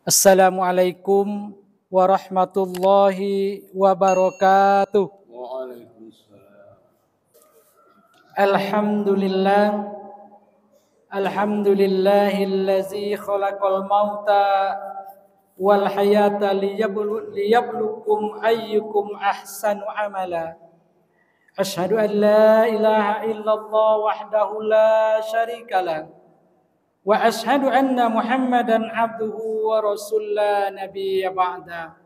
Assalamualaikum warahmatullahi wabarakatuh. Waalaikumsalam. Alhamdulillah. Alhamdulillahillazi khalaqal mauta wal hayata liyabluwakum ayyukum ahsanu amala. Asyhadu an la ilaha illallah wahdahu la syarikalah. Wa ashhadu anna Muhammadan abduhu wa rasul la nabiyya ba'da.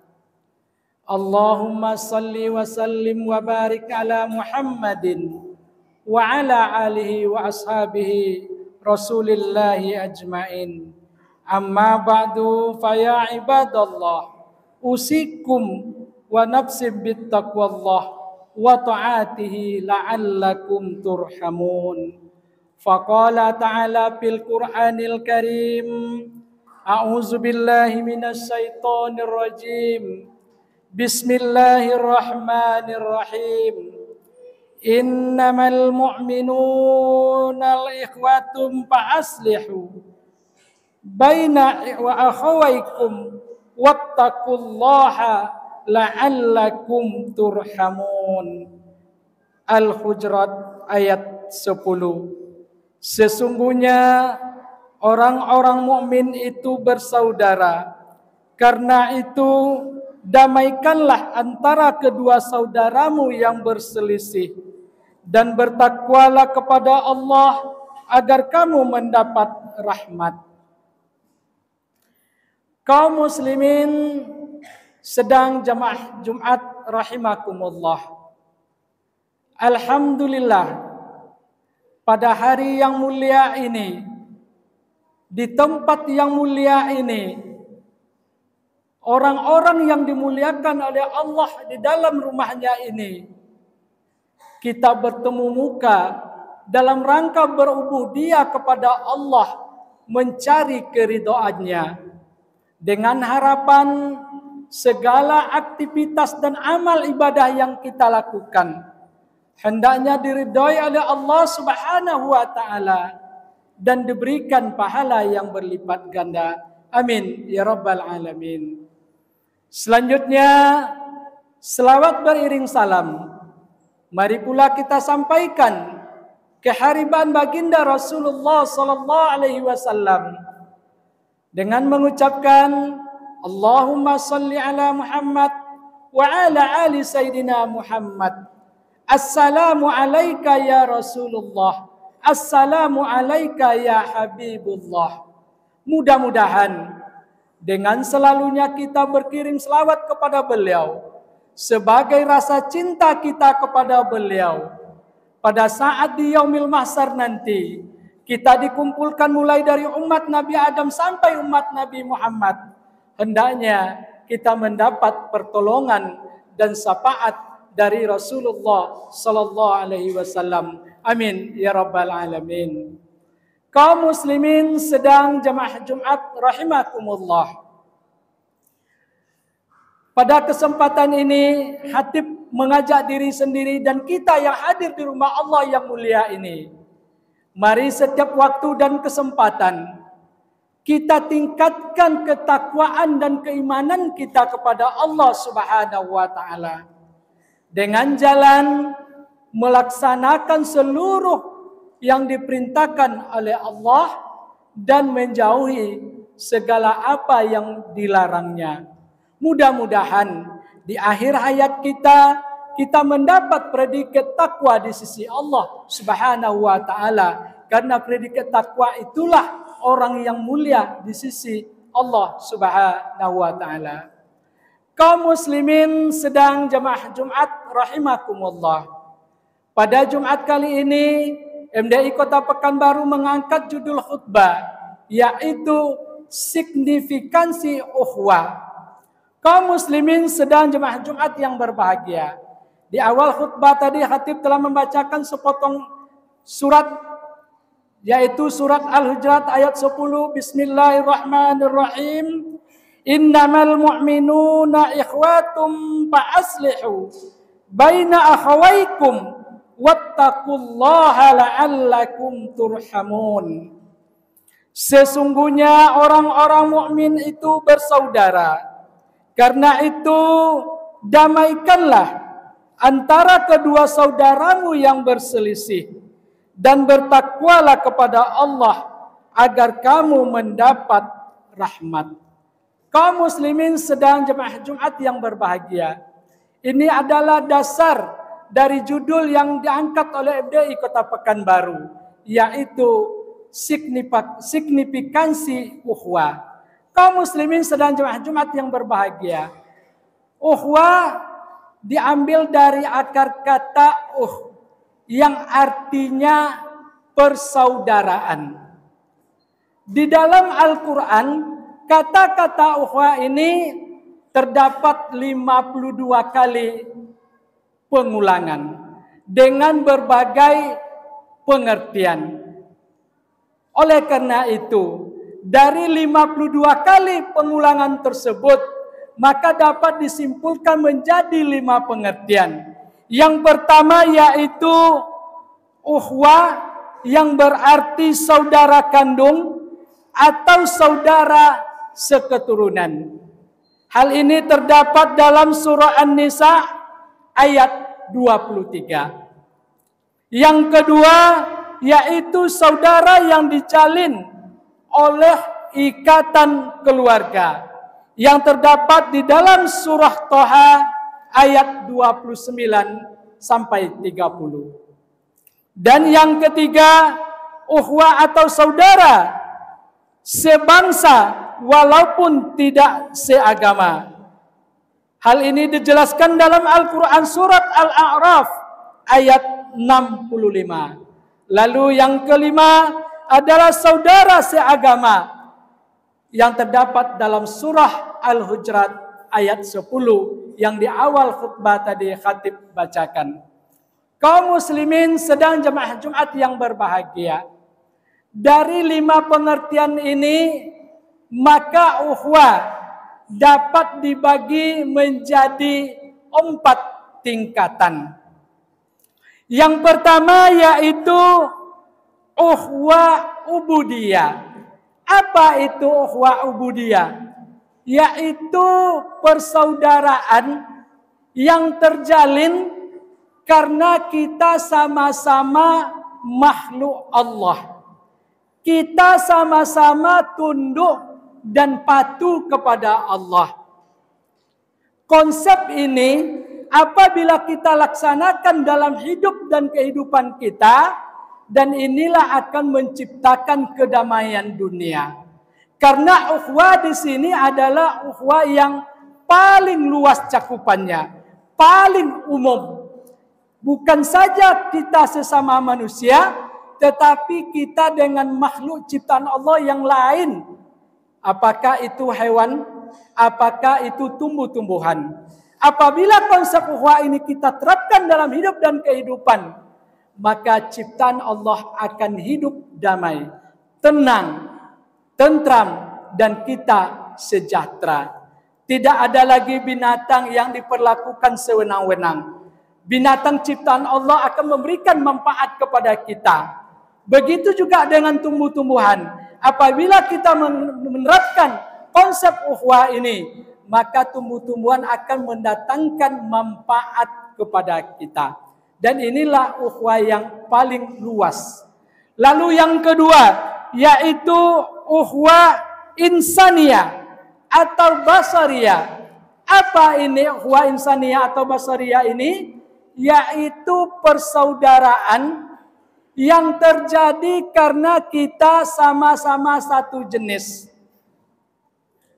Allahumma salli wa sallim wa barik ala Muhammadin wa ala alihi wa ashabihi rasulillahi ajmain. Amma ba'du fa ya ibadallah, usikum wa nafsi bittaqwallah wa ta'atihi la'allakum turhamun. Faqala ta'ala fil Qur'anil Karim, a'udzu billahi minasy syaithanir rajim. Bismillahirrahmanirrahim. Innamal mu'minuna al-ikhwatum fa'aslihu baina wa akhawaykum wattaqullaha la'allakum turhamun. Al-Hujurat ayat 10. Sesungguhnya orang-orang mukmin itu bersaudara. Karena itu damaikanlah antara kedua saudaramu yang berselisih dan bertakwalah kepada Allah agar kamu mendapat rahmat. Kaum muslimin sedang jamaah Jumat rahimakumullah. Alhamdulillah, pada hari yang mulia ini, di tempat yang mulia ini, orang-orang yang dimuliakan oleh Allah di dalam rumahnya ini, kita bertemu muka dalam rangka berubudiyah kepada Allah, mencari keridhaannya, dengan harapan segala aktivitas dan amal ibadah yang kita lakukan hendaknya diridhai oleh Allah Subhanahu wa taala dan diberikan pahala yang berlipat ganda. Amin ya rabbal alamin. Selanjutnya, selawat beriring salam mari pula kita sampaikan kehariban baginda Rasulullah sallallahu alaihi wasallam dengan mengucapkan Allahumma salli ala Muhammad wa ala ali sayyidina Muhammad. Assalamu alayka ya Rasulullah. Assalamu alayka ya Habibullah. Mudah-mudahan dengan selalunya kita berkirim selawat kepada beliau sebagai rasa cinta kita kepada beliau. Pada saat di Yaumil Mahsyar nanti, kita dikumpulkan mulai dari umat Nabi Adam sampai umat Nabi Muhammad. Hendaknya kita mendapat pertolongan dan syafaat dari Rasulullah sallallahu alaihi wasallam. Amin ya rabbal alamin. Kaum muslimin sedang jamaah Jumat rahimakumullah. Pada kesempatan ini, khatib mengajak diri sendiri dan kita yang hadir di rumah Allah yang mulia ini, mari setiap waktu dan kesempatan kita tingkatkan ketakwaan dan keimanan kita kepada Allah Subhanahu wa taala dengan jalan melaksanakan seluruh yang diperintahkan oleh Allah dan menjauhi segala apa yang dilarangnya. Mudah-mudahan di akhir hayat kita mendapat predikat takwa di sisi Allah Subhanahu wa taala, karena predikat takwa itulah orang yang mulia di sisi Allah Subhanahu wa taala. Kaum muslimin sedang jamaah Jumat rahimakumullah. Pada Jumat kali ini, MDI Kota Pekanbaru mengangkat judul khutbah, yaitu signifikansi ukhuwah. Kaum muslimin sedang jemaah Jumat yang berbahagia. Di awal khutbah tadi khatib telah membacakan sepotong surat, yaitu surat Al-Hujurat ayat 10. Bismillahirrahmanirrahim. Innamal mu'minuna ikhwatum fa'aslihu baina akhawaykum wattaqullaha la'allakum turhamun. Sesungguhnya orang-orang mukmin itu bersaudara. Karena itu damaikanlah antara kedua saudaramu yang berselisih dan bertakwalah kepada Allah agar kamu mendapat rahmat. Kaum muslimin sedang jemaah Jumat yang berbahagia. Ini adalah dasar dari judul yang diangkat oleh FDI Kota Pekanbaru, yaitu signifikansi ukhuwah. Kaum muslimin sedang jemaah Jumat yang berbahagia. Ukhuwah diambil dari akar kata yang artinya persaudaraan. Di dalam Al-Quran, kata-kata ukhuwah ini terdapat 52 kali pengulangan dengan berbagai pengertian. Oleh karena itu, dari 52 kali pengulangan tersebut, maka dapat disimpulkan menjadi 5 pengertian. Yang pertama yaitu ukhuwah yang berarti saudara kandung atau saudara seketurunan. Hal ini terdapat dalam surah An-Nisa ayat 23. Yang kedua yaitu saudara yang dijalin oleh ikatan keluarga yang terdapat di dalam surah Thaha ayat 29 sampai 30. Dan yang ketiga, ukhuwah atau saudara sebangsa walaupun tidak seagama. Hal ini dijelaskan dalam Al-Quran surat Al-A'raf ayat 65. Lalu yang kelima adalah saudara seagama yang terdapat dalam surah Al-Hujurat ayat 10 yang di awal khutbah tadi khatib bacakan. Kaum muslimin sedang jemaah Jumat yang berbahagia. Dari 5 pengertian ini, maka ukhuwah dapat dibagi menjadi 4 tingkatan. Yang pertama yaitu ukhuwah ubudiyah. Apa itu ukhuwah ubudiyah? Yaitu persaudaraan yang terjalin karena kita sama-sama makhluk Allah. Kita sama-sama tunduk dan patuh kepada Allah. Konsep ini apabila kita laksanakan dalam hidup dan kehidupan kita, dan inilah akan menciptakan kedamaian dunia. Karena ukhuwah di sini adalah ukhuwah yang paling luas cakupannya, paling umum. Bukan saja kita sesama manusia, tetapi kita dengan makhluk ciptaan Allah yang lain. Apakah itu hewan, apakah itu tumbuh-tumbuhan. Apabila konsep ukhuwah ini kita terapkan dalam hidup dan kehidupan, maka ciptaan Allah akan hidup damai, tenang, tentram, dan kita sejahtera. Tidak ada lagi binatang yang diperlakukan sewenang-wenang. Binatang ciptaan Allah akan memberikan manfaat kepada kita. Begitu juga dengan tumbuh-tumbuhan. Apabila kita menerapkan konsep ukhuwah ini, maka tumbuh-tumbuhan akan mendatangkan manfaat kepada kita. Dan inilah ukhuwah yang paling luas. Lalu yang kedua, yaitu ukhuwah insaniyah atau basariyah. Apa ini ukhuwah insaniyah atau basariyah ini? Yaitu persaudaraan yang terjadi karena kita sama-sama satu jenis.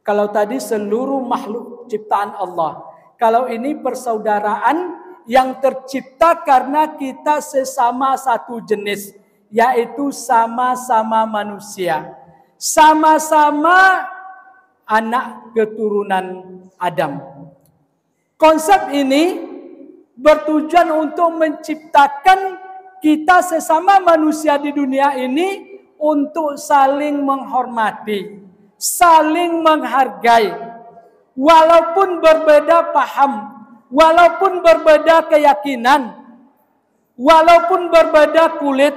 Kalau tadi seluruh makhluk ciptaan Allah. Kalau ini persaudaraan yang tercipta karena kita sesama satu jenis, yaitu sama-sama manusia, sama-sama anak keturunan Adam. Konsep ini bertujuan untuk menciptakan kita sesama manusia di dunia ini untuk saling menghormati, saling menghargai, walaupun berbeda paham, walaupun berbeda keyakinan, walaupun berbeda kulit,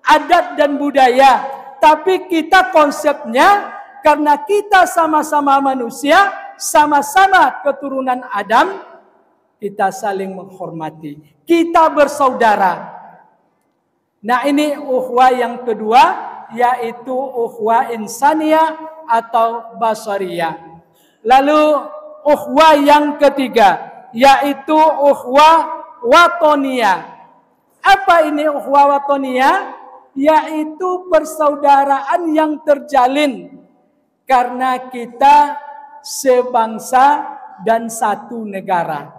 adat dan budaya, Tapi kita konsepnya karena kita sama-sama manusia, sama-sama keturunan Adam, kita saling menghormati. Kita bersaudara. Nah, ini ukhuwah yang kedua, yaitu ukhuwah insaniyah atau basariyah. Lalu ukhuwah yang ketiga, yaitu ukhuwah watoniyah. Apa ini ukhuwah watoniyah? Yaitu persaudaraan yang terjalin karena kita sebangsa dan satu negara.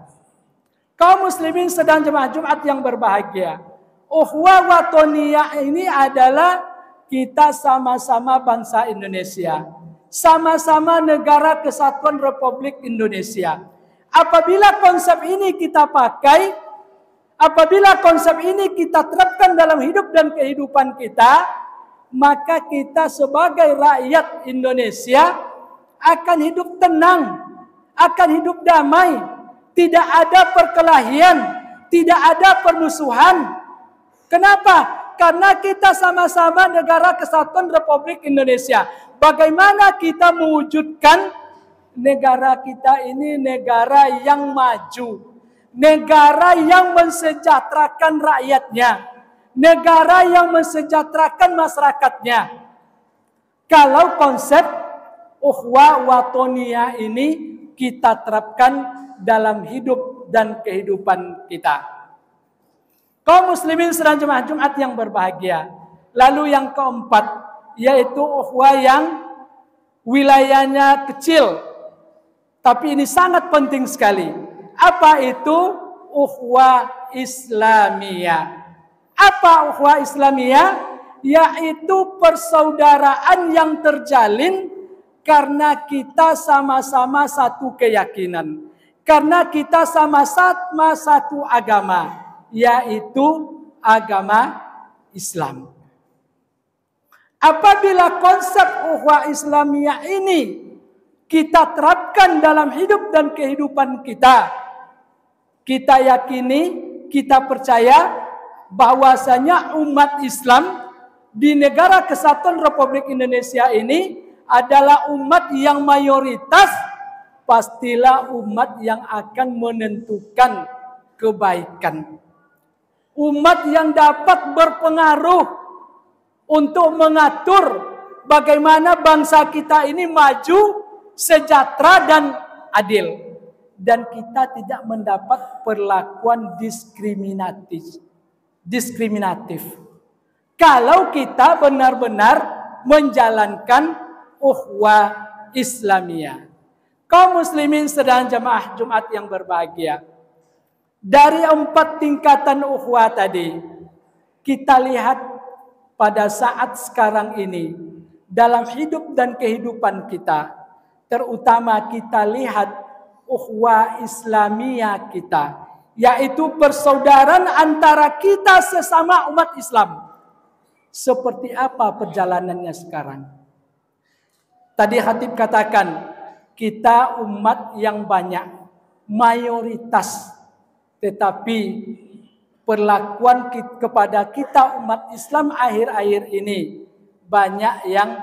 Kaum muslimin sedang jemaah Jumat yang berbahagia. Ukhuwah watoniyah ini adalah kita sama-sama bangsa Indonesia. Sama-sama negara kesatuan Republik Indonesia. Apabila konsep ini kita pakai, apabila konsep ini kita terapkan dalam hidup dan kehidupan kita, maka kita sebagai rakyat Indonesia akan hidup tenang, akan hidup damai, tidak ada perkelahian, tidak ada permusuhan. Kenapa? Karena kita sama-sama negara kesatuan Republik Indonesia. Bagaimana kita mewujudkan negara kita ini negara yang maju, negara yang mensejahterakan rakyatnya, negara yang mensejahterakan masyarakatnya. Kalau konsep ukhuwah watoniyah ini kita terapkan dalam hidup dan kehidupan kita. Kaum muslimin sedang jemaah Jumat yang berbahagia. Lalu yang keempat, yaitu ukhuwah yang wilayahnya kecil, tapi ini sangat penting sekali. Apa itu ukhuwah Islamiyah? Apa ukhuwah Islamiyah? Yaitu persaudaraan yang terjalin karena kita sama-sama satu keyakinan, karena kita sama-sama satu agama, yaitu agama Islam. Apabila konsep ukhuwah Islamiyah ini kita terapkan dalam hidup dan kehidupan kita, kita yakini, kita percaya bahwasanya umat Islam di negara kesatuan Republik Indonesia ini adalah umat yang mayoritas, pastilah umat yang akan menentukan kebaikan. Umat yang dapat berpengaruh untuk mengatur bagaimana bangsa kita ini maju, sejahtera dan adil. Dan kita tidak mendapat perlakuan diskriminatif. Kalau kita benar-benar menjalankan ukhuwah Islamiyah. Kaum muslimin sedang jemaah Jumat yang berbahagia. Dari 4 tingkatan ukhuwah tadi, kita lihat pada saat sekarang ini, dalam hidup dan kehidupan kita, terutama kita lihat ukhuwah Islamiyah kita, yaitu persaudaraan antara kita sesama umat Islam. Seperti apa perjalanannya sekarang? Tadi khatib katakan, kita umat yang banyak, mayoritas. Tetapi perlakuan kepada kita umat Islam akhir-akhir ini banyak yang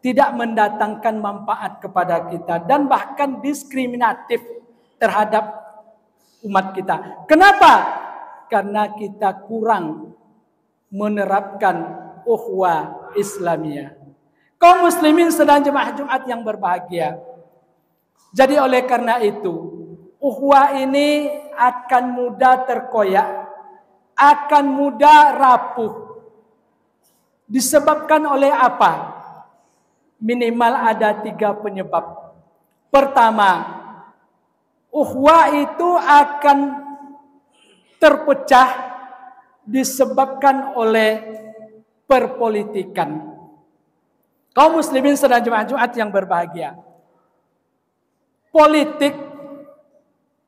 tidak mendatangkan manfaat kepada kita dan bahkan diskriminatif terhadap umat kita. Kenapa? Karena kita kurang menerapkan ukhuwah Islamiyah. Kaum muslimin sedang jemaah Jumat yang berbahagia. Jadi oleh karena itu, ukhuwah ini akan mudah terkoyak, akan mudah rapuh. Disebabkan oleh apa? Minimal ada 3 penyebab. Pertama, ukhuwah itu akan terpecah disebabkan oleh perpolitikan. Kaum muslimin sedang jemaah Jumat yang berbahagia. Politik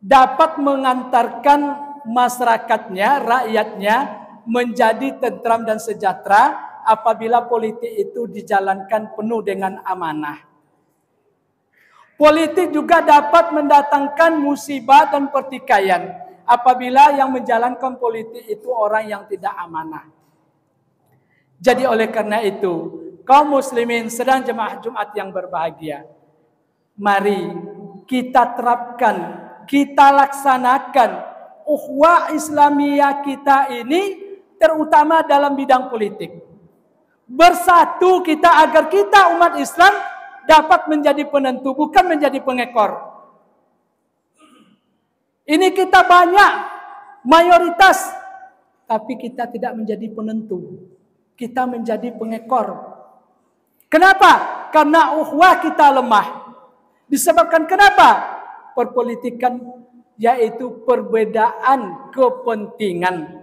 dapat mengantarkan masyarakatnya, rakyatnya menjadi tentram dan sejahtera apabila politik itu dijalankan penuh dengan amanah. Politik juga dapat mendatangkan musibah dan pertikaian apabila yang menjalankan politik itu orang yang tidak amanah. Jadi oleh karena itu, kaum muslimin sedang jemaah Jumat yang berbahagia, mari kita terapkan, kita laksanakan ukhuwah Islamiyah kita ini, terutama dalam bidang politik. Bersatu kita agar kita umat Islam dapat menjadi penentu, bukan menjadi pengekor. Ini kita banyak, mayoritas, tapi kita tidak menjadi penentu. Kita menjadi pengekor. Kenapa? Karena ukhuwah kita lemah. Disebabkan kenapa? Perpolitikan, yaitu perbedaan kepentingan.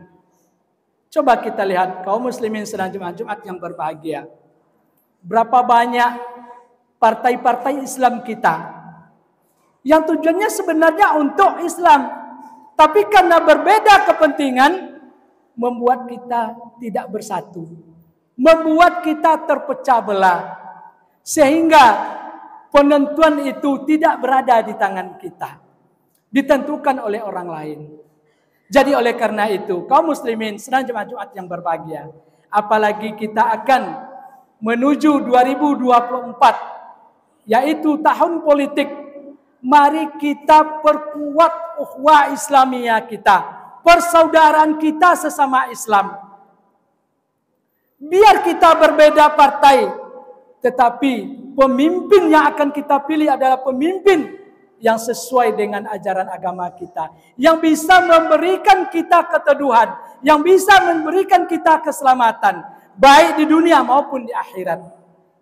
Coba kita lihat kaum muslimin sedang jemaah Jumat yang berbahagia. Berapa banyak partai-partai Islam kita yang tujuannya sebenarnya untuk Islam, tapi karena berbeda kepentingan membuat kita tidak bersatu, membuat kita terpecah belah, sehingga penentuan itu tidak berada di tangan kita, ditentukan oleh orang lain. Jadi oleh karena itu, kaum muslimin sedang jemaah Jumat yang berbahagia, apalagi kita akan menuju 2024, yaitu tahun politik, mari kita perkuat ukhuwah Islamiyah kita, persaudaraan kita sesama Islam. Biar kita berbeda partai, tetapi pemimpin yang akan kita pilih adalah pemimpin yang sesuai dengan ajaran agama kita, yang bisa memberikan kita keteduhan, yang bisa memberikan kita keselamatan, baik di dunia maupun di akhirat.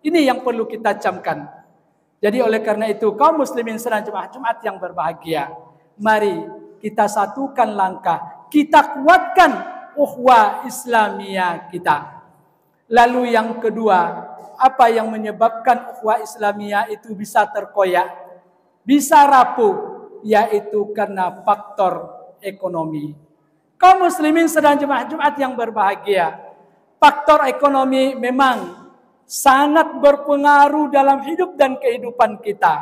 Ini yang perlu kita camkan. Jadi oleh karena itu, kaum muslimin sedang jemaah Jumat yang berbahagia, mari kita satukan langkah, kita kuatkan ukhuwah Islamiyah kita. Lalu yang kedua, apa yang menyebabkan ukhuwah Islamiyah itu bisa terkoyak, bisa rapuh, yaitu karena faktor ekonomi. Kaum muslimin sedang jemaah Jumat yang berbahagia, faktor ekonomi memang sangat berpengaruh dalam hidup dan kehidupan kita.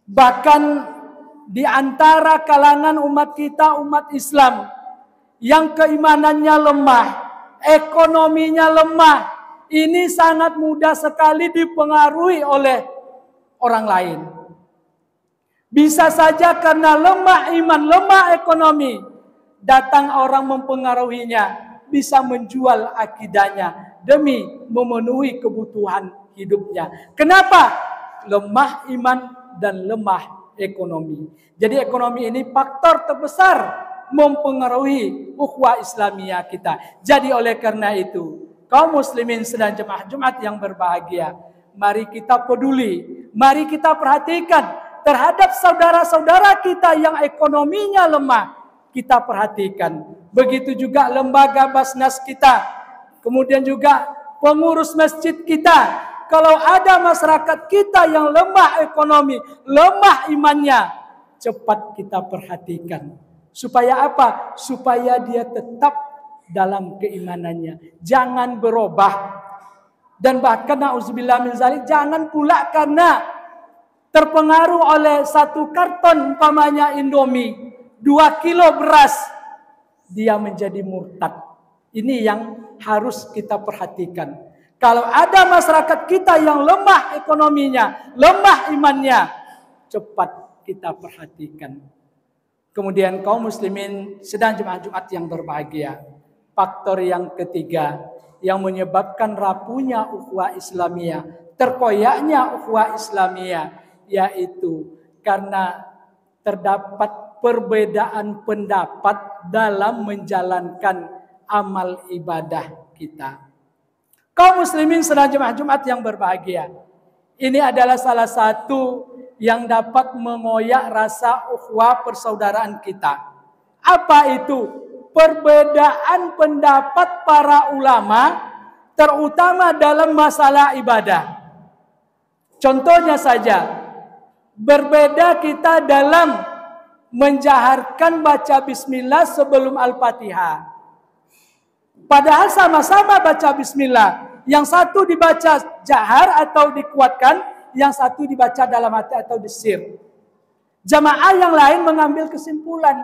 Bahkan di antara kalangan umat kita, umat Islam yang keimanannya lemah, ekonominya lemah, ini sangat mudah sekali dipengaruhi oleh orang lain. Bisa saja karena lemah iman, lemah ekonomi, datang orang mempengaruhinya, bisa menjual akidahnya demi memenuhi kebutuhan hidupnya. Kenapa? Lemah iman dan lemah ekonomi. Jadi ekonomi ini faktor terbesar mempengaruhi ukhuwah Islamiyah kita. Jadi oleh karena itu, kaum muslimin sedang jemaah Jumat yang berbahagia, mari kita peduli, mari kita perhatikan terhadap saudara-saudara kita yang ekonominya lemah. Kita perhatikan. Begitu juga lembaga Basnas kita, kemudian juga pengurus masjid kita. Kalau ada masyarakat kita yang lemah ekonomi, lemah imannya, cepat kita perhatikan. Supaya apa? Supaya dia tetap dalam keimanannya, jangan berubah. Dan bahkan na'udzubillah min zalik, jangan pula karena terpengaruh oleh satu karton umpamanya Indomie, 2 kilo beras, dia menjadi murtad. Ini yang harus kita perhatikan. Kalau ada masyarakat kita yang lemah ekonominya, lemah imannya, cepat kita perhatikan. Kemudian kaum muslimin sedang jemaah Jumat yang berbahagia, faktor yang ketiga yang menyebabkan rapuhnya ukhuwah Islamiyah, terkoyaknya ukhuwah Islamiyah, yaitu karena terdapat perbedaan pendapat dalam menjalankan amal ibadah kita. Kaum muslimin sedang jemaah Jumat yang berbahagia, ini adalah salah satu yang dapat mengoyak rasa ukhuwah persaudaraan kita. Apa itu? Perbedaan pendapat para ulama, terutama dalam masalah ibadah. Contohnya saja, berbeda kita dalam menjaharkan baca bismillah sebelum Al-Fatihah. Padahal sama-sama baca bismillah. Yang satu dibaca jahar atau dikuatkan, yang satu dibaca dalam hati atau disir. Jamaah yang lain mengambil kesimpulan,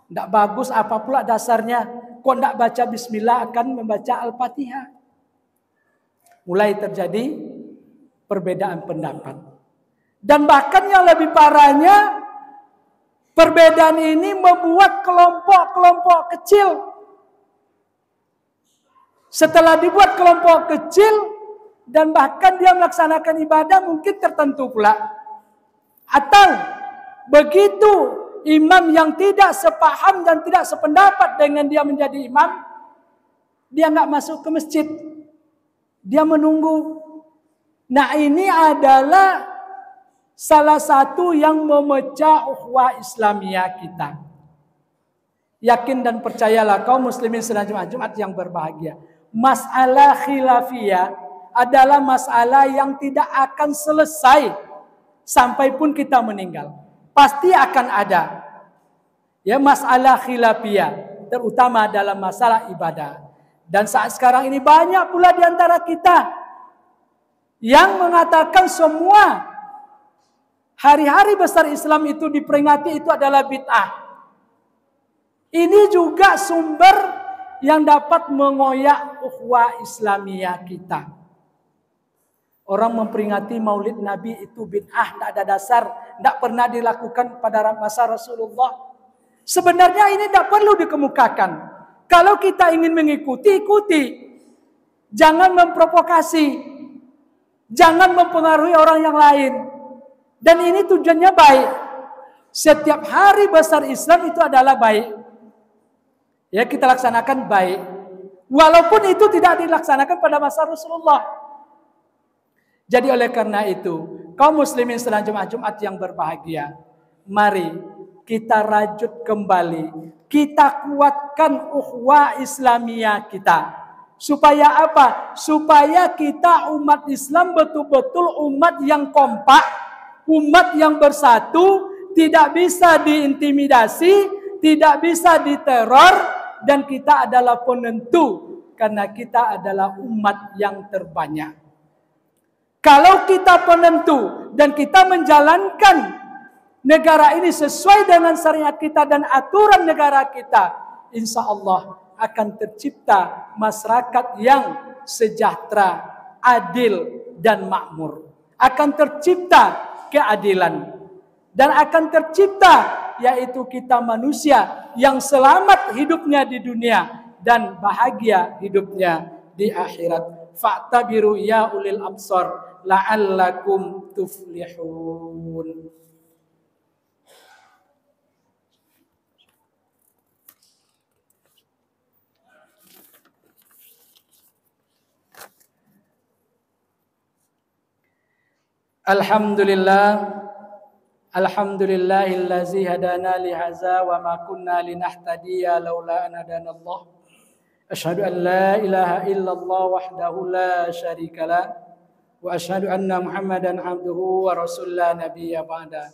tidak bagus apa pula dasarnya. kok tidak baca bismillah akan membaca Al-Fatihah. Mulai terjadi perbedaan pendapat. Dan bahkan yang lebih parahnya, perbedaan ini membuat kelompok-kelompok kecil. Setelah dibuat kelompok kecil, dan bahkan dia melaksanakan ibadah mungkin tertentu pula. Atau begitu imam yang tidak sepaham dan tidak sependapat dengan dia menjadi imam, dia nggak masuk ke masjid. Dia menunggu. Nah, ini adalah salah satu yang memecah ukhuwah Islamiyah kita. Yakin dan percayalah kaum muslimin sedang Jumat yang berbahagia. Masalah khilafiyah adalah masalah yang tidak akan selesai sampai pun kita meninggal. Pasti akan ada. Ya, masalah khilafiyah, terutama dalam masalah ibadah. Dan saat sekarang ini banyak pula di antara kita yang mengatakan semua hari-hari besar Islam itu diperingati itu adalah bid'ah. Ini juga sumber yang dapat mengoyak ukhuwah Islamiyah kita. Orang memperingati Maulid Nabi itu bid'ah, tidak ada dasar, tidak pernah dilakukan pada masa Rasulullah. Sebenarnya ini tidak perlu dikemukakan. Kalau kita ingin mengikuti, ikuti. Jangan memprovokasi. Jangan mempengaruhi orang yang lain. Dan ini tujuannya baik. Setiap hari besar Islam itu adalah baik. Ya, kita laksanakan baik. Walaupun itu tidak dilaksanakan pada masa Rasulullah. Jadi oleh karena itu, kaum muslimin sedang Jumat yang berbahagia, mari kita rajut kembali, kita kuatkan ukhuwah Islamiyah kita. Supaya apa? Supaya kita umat Islam betul-betul umat yang kompak, umat yang bersatu, tidak bisa diintimidasi, tidak bisa diteror, dan kita adalah penentu karena kita adalah umat yang terbanyak. Kalau kita penentu dan kita menjalankan negara ini sesuai dengan syariat kita dan aturan negara kita, insya Allah akan tercipta masyarakat yang sejahtera, adil dan makmur. Akan tercipta keadilan dan akan tercipta yaitu kita manusia yang selamat hidupnya di dunia dan bahagia hidupnya di akhirat. Fa'tabiru ya ulil absar la'allakum tuflihun. Alhamdulillahillazi hadana li hadza wa ma kunna linahtadiya laula an hadanallah. Asyhadu an la ilaha illallah wahdahu la syarikalah wa asyhadu anna Muhammadan abduhu wa rasulullah nabiyya ba'da.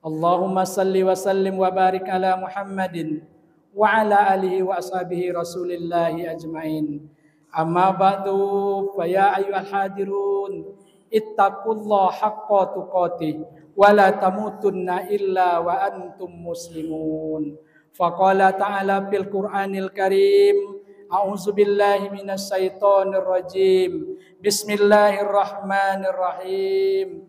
Allahumma salli wa sallim wa barik ala Muhammadin wa ala alihi wa ashabihi rasulillahi ajmain. Amma ba'du fa ya ayyuhal hadirun ittaqullaha haqqa tuqatih wa la tamutunna illa wa antum muslimun. Faqala ta'ala fil Qur'anil Karim, a'udzu billahi minasy syaithanir rajim. Bismillahirrahmanirrahim.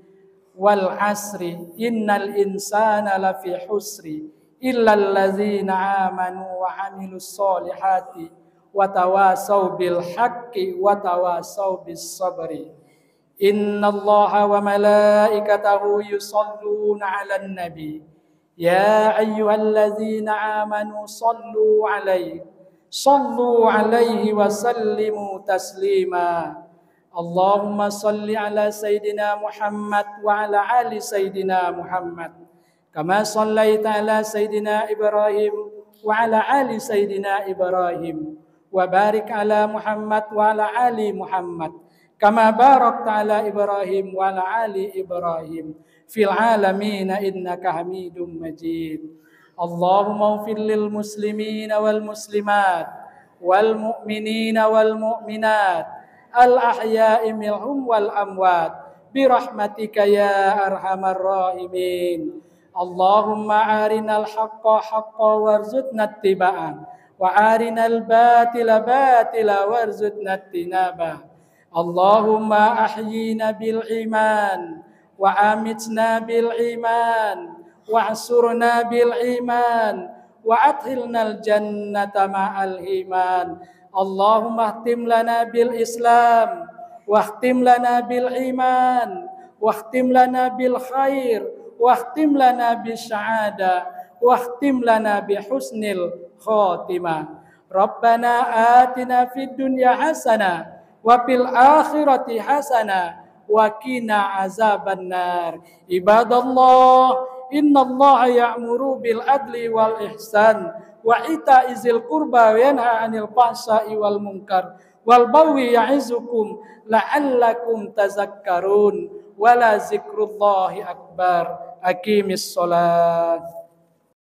Wal 'asri innal insana lafi husri illal ladzina amanu wa 'amilus solihati wa tawasau bil haqqi wa tawasau bis sabri. Innallaha wa malaikatahu yusholluna 'alan nabi ya ayyuhalladzina amanu sallu 'alaihi wa sallimu taslima. Allahumma salli ala sayyidina Muhammad wa ala ali sayyidina Muhammad kama sallaita ala sayyidina Ibrahim wa ala ali sayyidina Ibrahim wa barik ala Muhammad wa ala ali Muhammad kama barakta ala Ibrahim wa ala ali Ibrahim fil alamin innaka Hamidum Majid. Allahumma ighfir lil muslimina wal muslimat wal mu'minina wal mu'minat al ahya'i minhum wal amwat bi rahmatika ya arhamar rahimin. Allahumma arinal haqqa haqqan warzuqna ittiba'an وأرنا الباطل باطلا وارزقنا اجتنابه اللهم أحيينا بالإيمان وأمتنا بالإيمان واحشرنا بالإيمان وأدخلنا الجنة مع الإيمان اللهم اختم لنا بالإسلام واختم لنا بالإيمان واختم لنا بالخير واختم لنا بالسعادة واختم لنا بحسن الخاتمة ربنا آتنا في الدنيا حسنة وفي الآخرة حسنة وقنا عذاب النار عباد الله إن الله يأمر بالعدل والإحسان وإيتاء ذي القربى وينهى عن الفحشاء والمنكر والبغي يعظكم لعلكم تذكرون ولذكر الله أكبر أقيم الصلاة